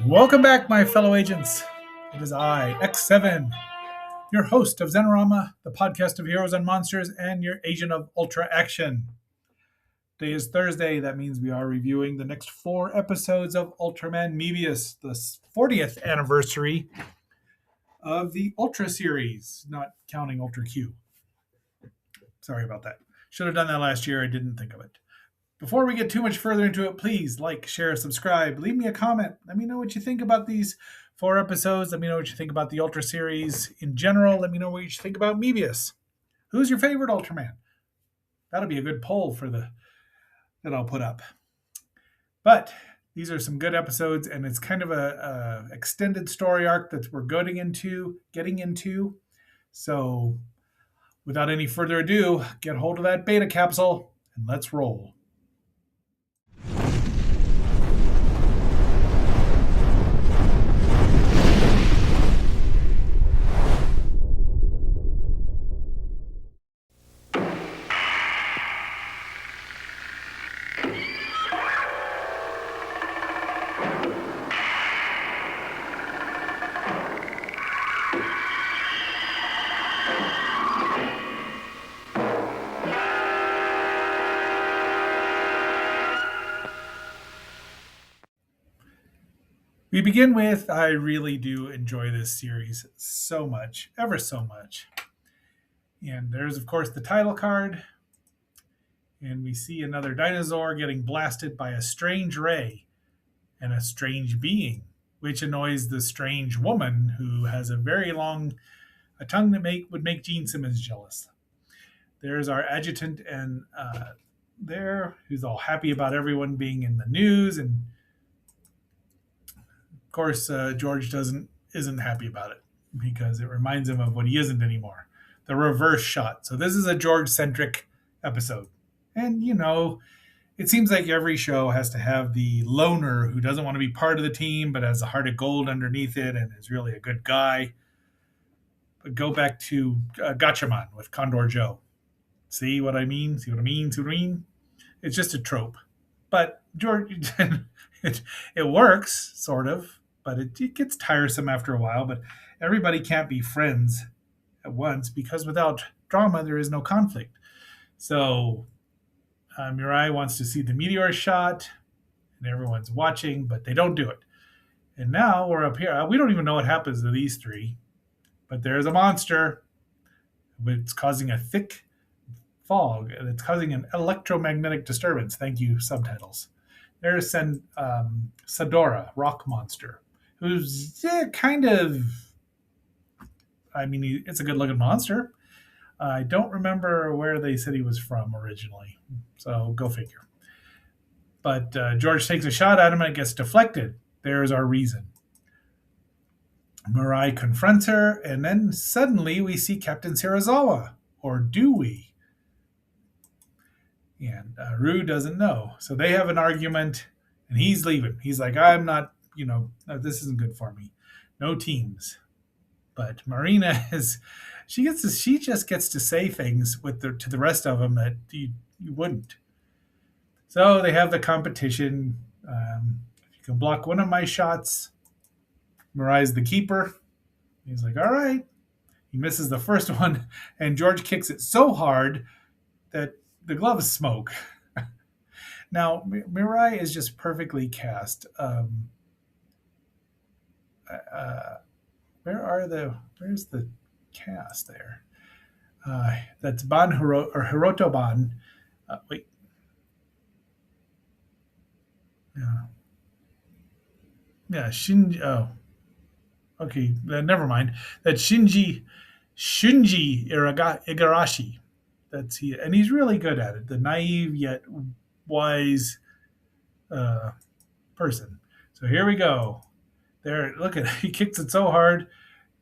Welcome back, my fellow agents. It is I, X7, your host of Zenorama, the podcast of heroes and monsters, and your agent of Ultra Action. Today is Thursday. That means we are reviewing the next 4 episodes of Ultraman Mebius, the 40th anniversary of the Ultra series, not counting Ultra Q. Sorry about that. Should have done that last year. I didn't think of it. Before we get too much further into it, please like, share, subscribe, leave me a comment. Let me know what you think about these 4 episodes. Let me know what you think about the Ultra series in general. Let me know what you think about Mebius. Who's your favorite Ultraman? That'll be a good poll for the that I'll put up. But these are some good episodes, and it's kind of a extended story arc that we're getting into. So, without any further ado, get hold of that beta capsule and let's roll. We begin with I really do enjoy this series so much, ever so much. And there's, of course, the title card. And we see another dinosaur getting blasted by a strange ray and a strange being, which annoys the strange woman who has a tongue that would make Gene Simmons jealous. There's our adjutant and who's all happy about everyone being in the news, and of course George isn't happy about it because it reminds him of what he isn't anymore. The reverse shot. So this is a George centric episode, and it seems like every show has to have the loner who doesn't want to be part of the team but has a heart of gold underneath it and is really a good guy. But go back to Gatchaman with Condor Joe. See what I mean? See what I mean? See what I mean? It's just a trope. But George, it works, sort of, but it gets tiresome after a while. But everybody can't be friends at once because without drama, there is no conflict. So Mirai wants to see the meteor shot, and everyone's watching, but they don't do it. And now we're up here. We don't even know what happens to these three, but there's a monster. It's causing a thick fog, and it's causing an electromagnetic disturbance. Thank you, subtitles. There's Sadora, rock monster, who's kind of. I mean, it's a good-looking monster. I don't remember where they said he was from originally, so go figure. But George takes a shot at him and it gets deflected. There's our reason. Mirai confronts her, and then suddenly we see Captain Serizawa. Or do we? And Rue doesn't know. So they have an argument, and he's leaving. He's like, I'm not, this isn't good for me. No teams. But Marina she just gets to say things to the rest of them that you wouldn't. So they have the competition. If you can block one of my shots, Mirai's the keeper. He's like, all right. He misses the first one, and George kicks it so hard that the gloves smoke. Now, Mirai is just perfectly cast. Where's the cast there? That's Hiroto Ban. Wait. Yeah, Shinji. Oh, okay. Never mind. That's Shunji Igarashi. That's he, and he's really good at it. The naive yet wise person. So here we go. There, look at he kicks it so hard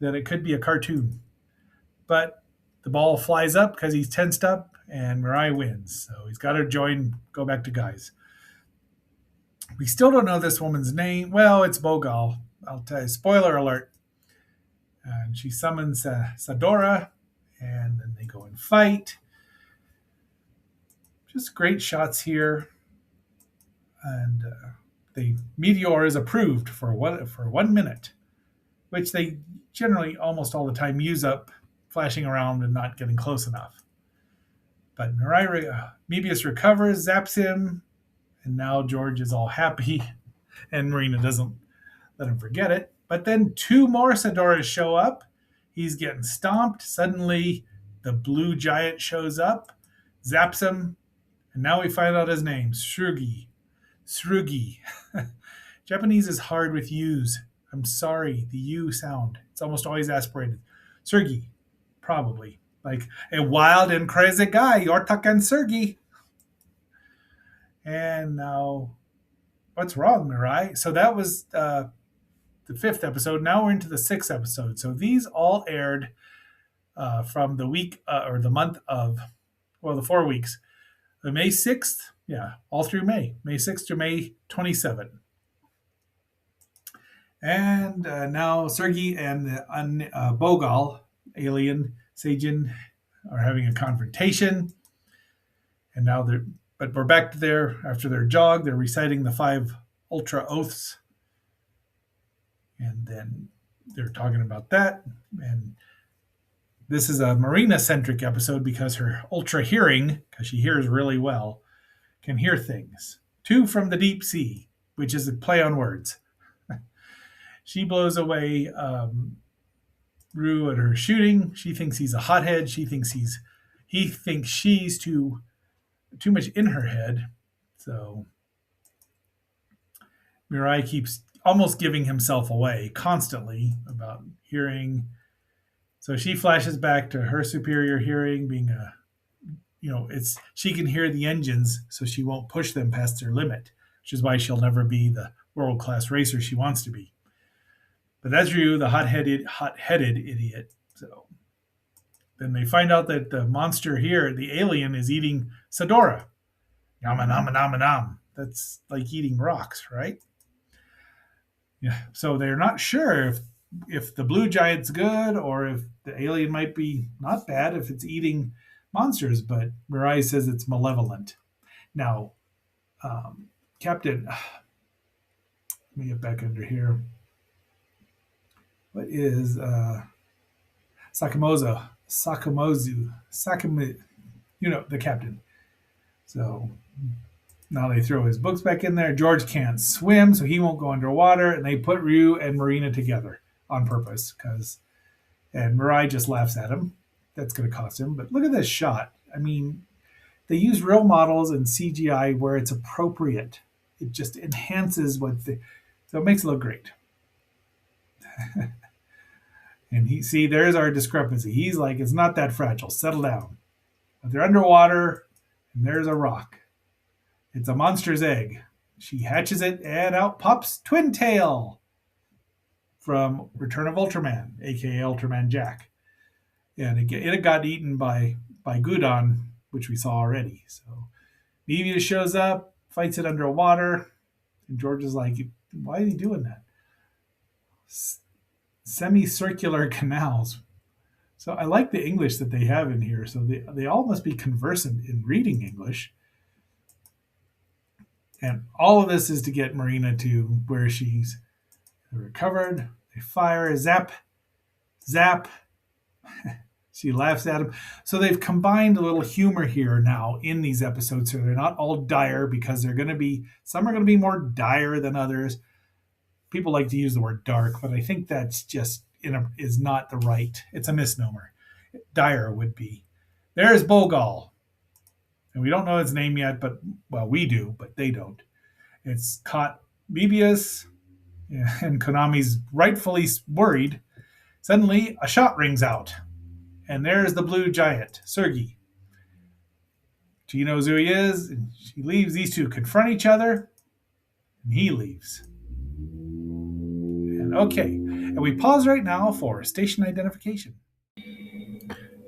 that it could be a cartoon, but the ball flies up because he's tensed up, and Mirai wins. So he's got to go back to guys. We still don't know this woman's name. Well, it's Bogal. I'll tell you. Spoiler alert. And she summons Sadora, and then they go and fight. Just great shots here. And The meteor is approved for 1 minute, which they generally almost all the time use up flashing around and not getting close enough. But Mebius recovers, zaps him, and now George is all happy, and Marina doesn't let him forget it. But then two more Sidoras show up. He's getting stomped. Suddenly, the blue giant shows up, zaps him, and now we find out his name, Srugi. Srugi. Japanese is hard with U's. I'm sorry, the U sound. It's almost always aspirated. Sergi, probably. Like a wild and crazy guy, you're talking Sergi. And now, what's wrong, Mirai? So that was the fifth episode. Now we're into the sixth episode. So these all aired from the week or the month of, well, the 4 weeks. The May 6th, yeah, all through May. May 6th to May 27th. And now Sergei and the Bogal, alien Sajin, are having a confrontation. And now but we're back to there after their jog. They're reciting the 5 Ultra Oaths. And then they're talking about that. And this is a Marina-centric episode because her Ultra hearing, because she hears really well, can hear things. 2 from the deep sea, which is a play on words. She blows away Rue at her shooting. She thinks he's a hothead. He thinks she's too much in her head. So Mirai keeps almost giving himself away constantly about hearing. So she flashes back to her superior hearing being she can hear the engines, so she won't push them past their limit, which is why she'll never be the world-class racer she wants to be. But that's Ryu, the hot-headed idiot. So then they find out that the monster here, the alien, is eating Sidora. Yama nama nama nam. That's like eating rocks, right? Yeah. So they're not sure if the blue giant's good or if the alien might be not bad if it's eating monsters. But Mirai says it's malevolent. Now, Captain, let me get back under here. What is Sakamozu, the captain. So now they throw his books back in there. George can't swim, so he won't go underwater, and they put Ryu and Marina together on purpose and Mirai just laughs at him. That's going to cost him. But look at this shot. I mean, they use real models and CGI where it's appropriate. It just enhances so it makes it look great. And there's our discrepancy. He's like, it's not that fragile. Settle down. But they're underwater, and there's a rock. It's a monster's egg. She hatches it, and out pops Twin Tail from Return of Ultraman, aka Ultraman Jack. And it got eaten by Gudon, which we saw already. So Mebius shows up, fights it underwater, and George is like, why is he doing that? Semicircular canals. So I like the English that they have in here. So they all must be conversant in reading English. And all of this is to get Marina to where she's recovered. They fire, zap. She laughs at him. So they've combined a little humor here now in these episodes. So they're not all dire because some are going to be more dire than others. People like to use the word dark, but I think that's just is not the right. It's a misnomer. Dire would be. There's Bogal. And we don't know his name yet, but, well, we do, but they don't. It's caught Mebius, and Konami's rightfully worried. Suddenly, a shot rings out. And there's the blue giant, Sergei. She knows who he is, and she leaves. These two confront each other, and he leaves. Okay, and we pause right now for station identification.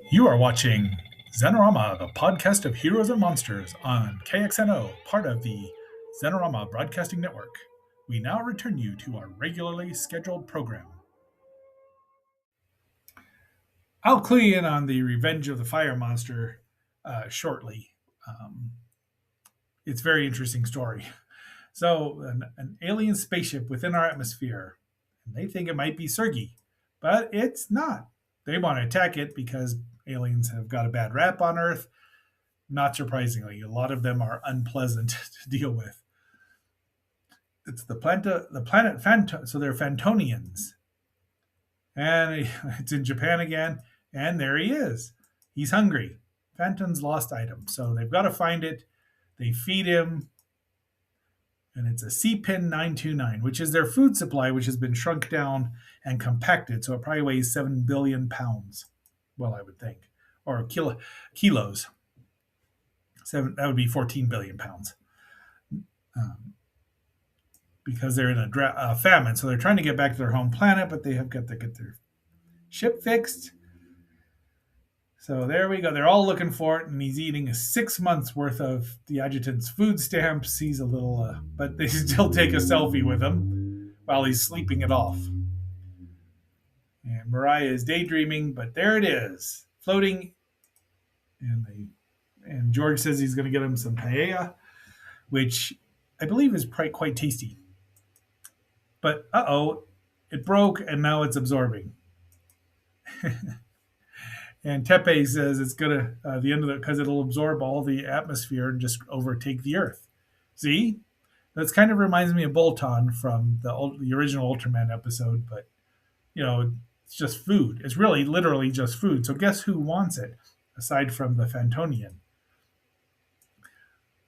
You are watching Xenorama, the podcast of heroes and monsters on KXNO, part of the Xenorama Broadcasting Network. We now return you to our regularly scheduled program. I'll clue you in on the Revenge of the Fire Monster shortly. It's a very interesting story. So, an alien spaceship within our atmosphere. And they think it might be Sergei, but it's not. They want to attack it because aliens have got a bad rap on Earth. Not surprisingly, a lot of them are unpleasant to deal with. It's the planet Phantom, so they're Phantonians. And it's in Japan again, and there he is. He's hungry. Phantom's lost item. So they've got to find it. They feed him, and it's a C-Pin 929, which is their food supply, which has been shrunk down and compacted. So it probably weighs 7 billion pounds. Well, I would think. Or kilos. That would be 14 billion pounds. Um, because they're in a famine. So they're trying to get back to their home planet, but they have got to get their ship fixed. So there we go. They're all looking for it, and he's eating 6 months worth of the adjutant's food stamps. He's a little, but they still take a selfie with him while he's sleeping it off. And Mariah is daydreaming, but there it is, floating. And George says he's going to get him some paella, which I believe is quite tasty. But it broke, and now it's absorbing. And Tepe says it's gonna the end of it because it'll absorb all the atmosphere and just overtake the Earth. See, that's kind of reminds me of Bolton from the original Ultraman episode, but it's just food. It's really literally just food. So guess who wants it aside from the Phantonian?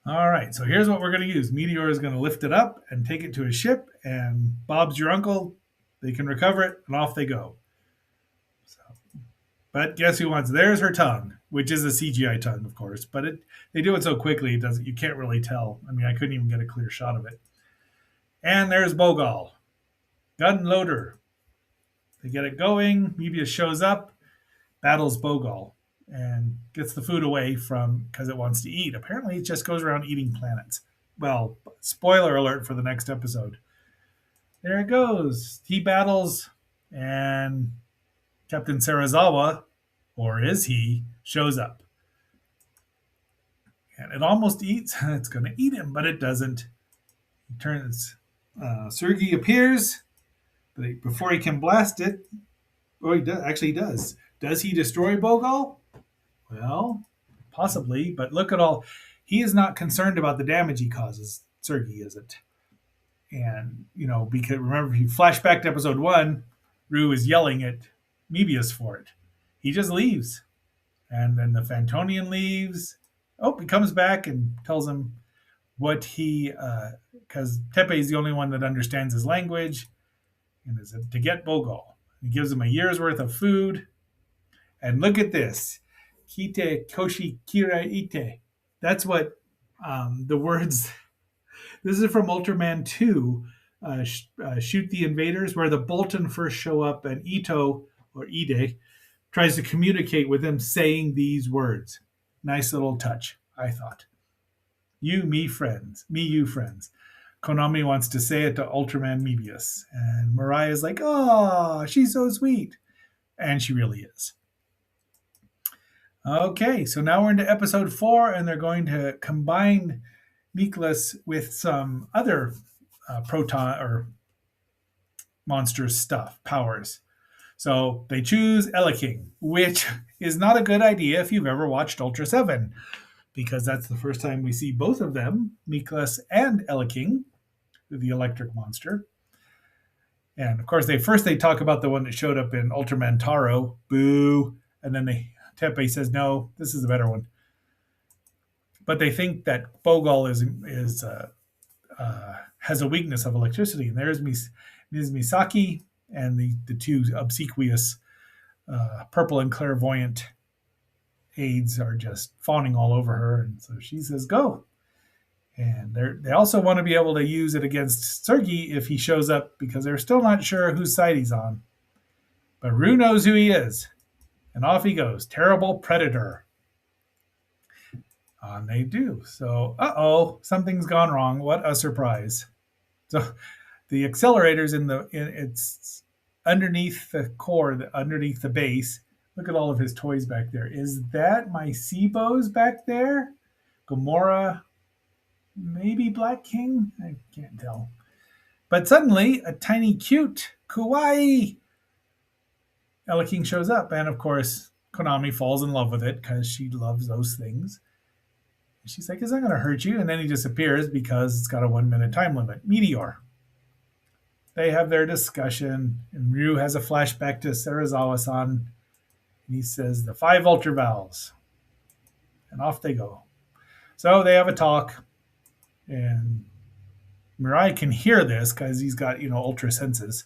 All right, so here's what we're going to use. Meteor is going to lift it up and take it to his ship, and Bob's your uncle. They can recover it, and off they go. So, but guess who wants? There's her tongue, which is a CGI tongue, of course. But they do it so quickly, it doesn't. You can't really tell. I mean, I couldn't even get a clear shot of it. And there's Bogal, gun loader. They get it going. Mebius shows up, battles Bogal, and gets the food away from because it wants to eat. Apparently, it just goes around eating planets. Well, spoiler alert for the next episode. There it goes. He battles, and Captain Serizawa, or is he, shows up. And it almost eats. It's going to eat him, but it doesn't. He turns. Sergei appears, but before he can blast it, he does. Actually, he does. Does he destroy Bogal? Well, possibly, but look at all. He is not concerned about the damage he causes. Sergei isn't. And, because remember, if you flash back to episode 1, Rue is yelling at Mebius for it. He just leaves. And then the Phantonian leaves. He comes back and tells him what because Tepe is the only one that understands his language, and is to get Bogal. He gives him a year's worth of food. And look at this. Kite koshi kira ite. That's what the words. This is from Ultraman 2, Shoot the Invaders, where the Bolton first show up, and Ito, or Ide, tries to communicate with him saying these words. Nice little touch, I thought. You, me, friends. Me, you, friends. Konami wants to say it to Ultraman Mebius. And Mariah's like, oh, she's so sweet. And she really is. Okay, so now we're into episode 4, and they're going to combine Miklas with some other proton or monstrous stuff, powers. So they choose Eleking, which is not a good idea if you've ever watched Ultra 7, because that's the first time we see both of them, Miklas and Eleking, the electric monster. And of course, they talk about the one that showed up in Ultraman Taro, boo, and then Tepe says, no, this is a better one. But they think that Bogal has a weakness of electricity. And there's Ms. Misaki and the two obsequious purple and clairvoyant aides are just fawning all over her. And so she says, go. And they also want to be able to use it against Sergei if he shows up, because they're still not sure whose side he's on. But Rue knows who he is. And off he goes. Terrible predator. And they do. So, something's gone wrong. What a surprise. So the accelerator's it's underneath the core, underneath the base. Look at all of his toys back there. Is that my Seabos back there? Gamora maybe Black King? I can't tell. But suddenly, a tiny, cute, kawaii Ella King shows up. And of course, Konami falls in love with it because she loves those things. She's like, "It's not going to hurt you." And then he disappears because it's got a 1 minute time limit. Meteor. They have their discussion, and Ryu has a flashback to Serizawa san. And he says, "The 5 Ultra Vowels." And off they go. So they have a talk, and Mirai can hear this because he's got, ultra senses.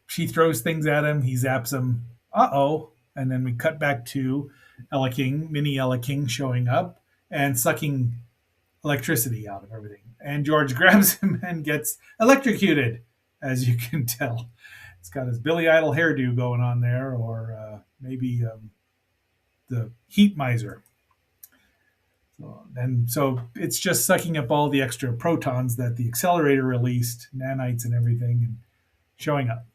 She throws things at him, he zaps them. Uh-oh. And then we cut back to Ella King, mini Ella King showing up and sucking electricity out of everything. And George grabs him and gets electrocuted, as you can tell. It's got his Billy Idol hairdo going on there, or maybe the heat miser. So it's just sucking up all the extra protons that the accelerator released, nanites and everything, and showing up.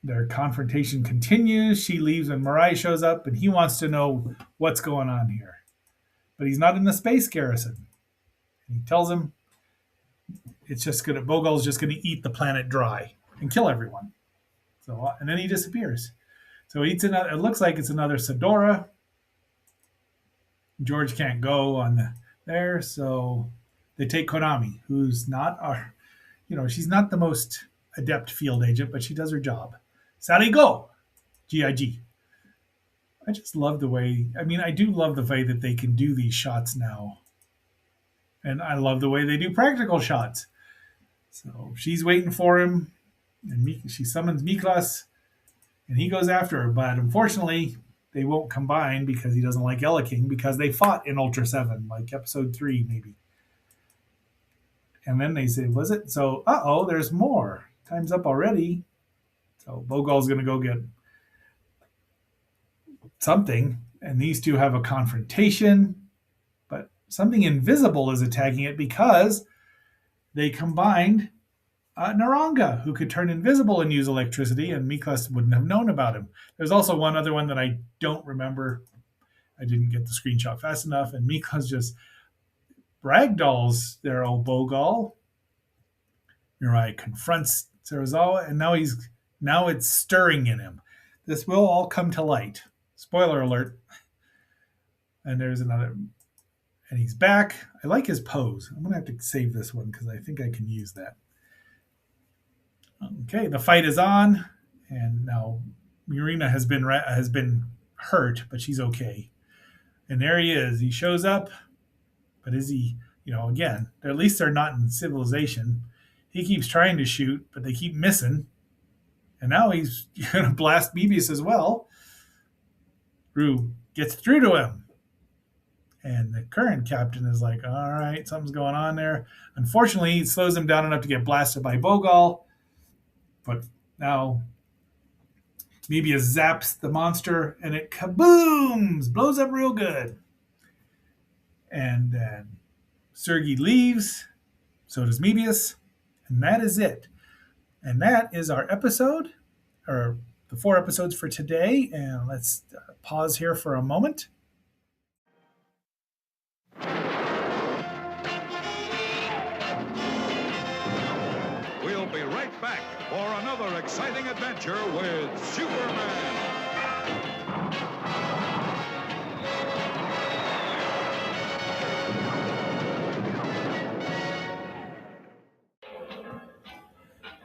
Their confrontation continues. She leaves and Mirai shows up, and he wants to know what's going on here. But he's not in the space garrison. And he tells him Bogol's just gonna eat the planet dry and kill everyone. And then he disappears. So he eats another. It looks like it's another Sedora. George can't go on there, so they take Konami, who's not she's not the most adept field agent, but she does her job. Sally, go! GIG. I just love the way, I do love the way that they can do these shots now. And I love the way they do practical shots. So she's waiting for him, and she summons Miklas, and he goes after her. But unfortunately, they won't combine because he doesn't like Ella King, because they fought in Ultra 7, like episode 3 maybe. And then they say, was it? So, there's more. Time's up already. So Bogol's going to go get something, and these two have a confrontation, but something invisible is attacking it because they combined Naranga, who could turn invisible and use electricity, and Miklas wouldn't have known about him. There's also one other one that I don't remember. I didn't get the screenshot fast enough, and Miklas just ragdolls their old Bogol. Mirai confronts Serizawa, and now it's stirring in him. This will all come to light. Spoiler alert. And there's another, and he's back. I like his pose. I'm going to have to save this one because I think I can use that. Okay, the fight is on, and now Murina has been hurt, but she's okay. And there he is. He shows up, but is he, again, at least they're not in civilization. He keeps trying to shoot, but they keep missing. And now he's going to blast Mebius as well. Rue gets through to him. And the current captain is like, all right, something's going on there. Unfortunately, it slows him down enough to get blasted by Bogol. But now Mebius zaps the monster, and it kabooms, blows up real good. And then Sergei leaves. So does Mebius. And that is it. And that is our episode, or the 4 episodes for today. And let's pause here for a moment. We'll be right back for another exciting adventure with Superman.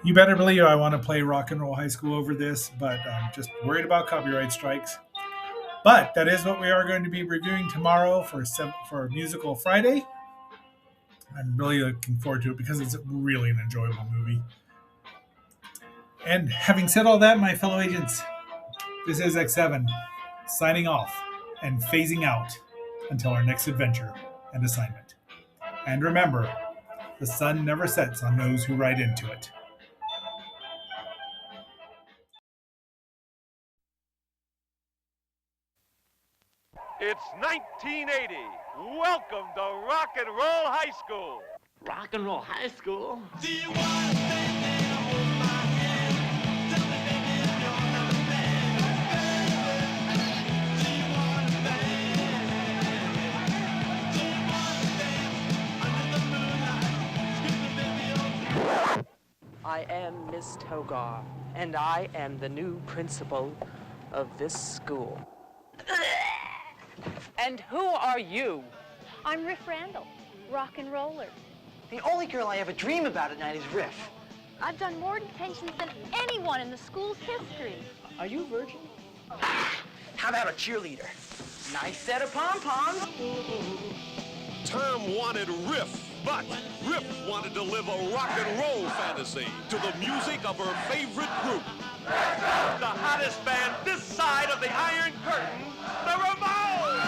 You better believe I want to play Rock and Roll High School over this, but I'm just worried about copyright strikes. But that is what we are going to be reviewing tomorrow for Musical Friday. I'm really looking forward to it because it's really an enjoyable movie. And having said all that, my fellow agents, this is X7 signing off and phasing out until our next adventure and assignment. And remember, the sun never sets on those who ride into it. It's 1980. Welcome to Rock and Roll High School. Rock and Roll High School? Do you want to stand there and hold my hand? Tell me, baby, if you're not a man. Do you want a man? Do you want I am Miss Togar, and I am the new principal of this school. And who are you? I'm Riff Randall, rock and roller. The only girl I ever dream about at night is Riff. I've done more detentions than anyone in the school's history. Are you a virgin? How about a cheerleader? Nice set of pom-poms. Tom wanted Riff, but Riff wanted to live a rock and roll fantasy to the music of her favorite group. The hottest band this side of the Iron Curtain, the Ramones!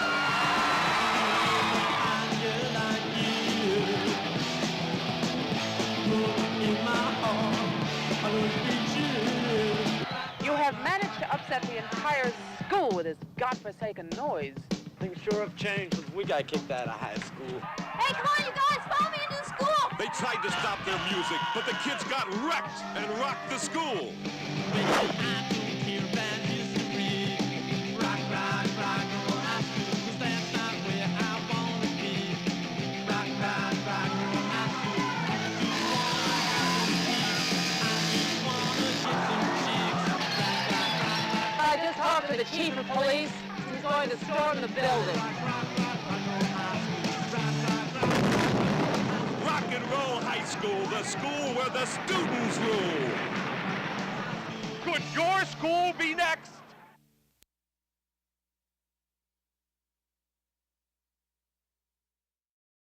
You have managed to upset the entire school with this godforsaken noise. Things sure have changed since we got kicked out of high school. Hey, come on, you guys, follow me into the school! They tried to stop their music, but the kids got wrecked and rocked the school. I just talked to the chief of police. He's going to storm the building. Rock and Roll High School, the school where the students rule. Could your school be next?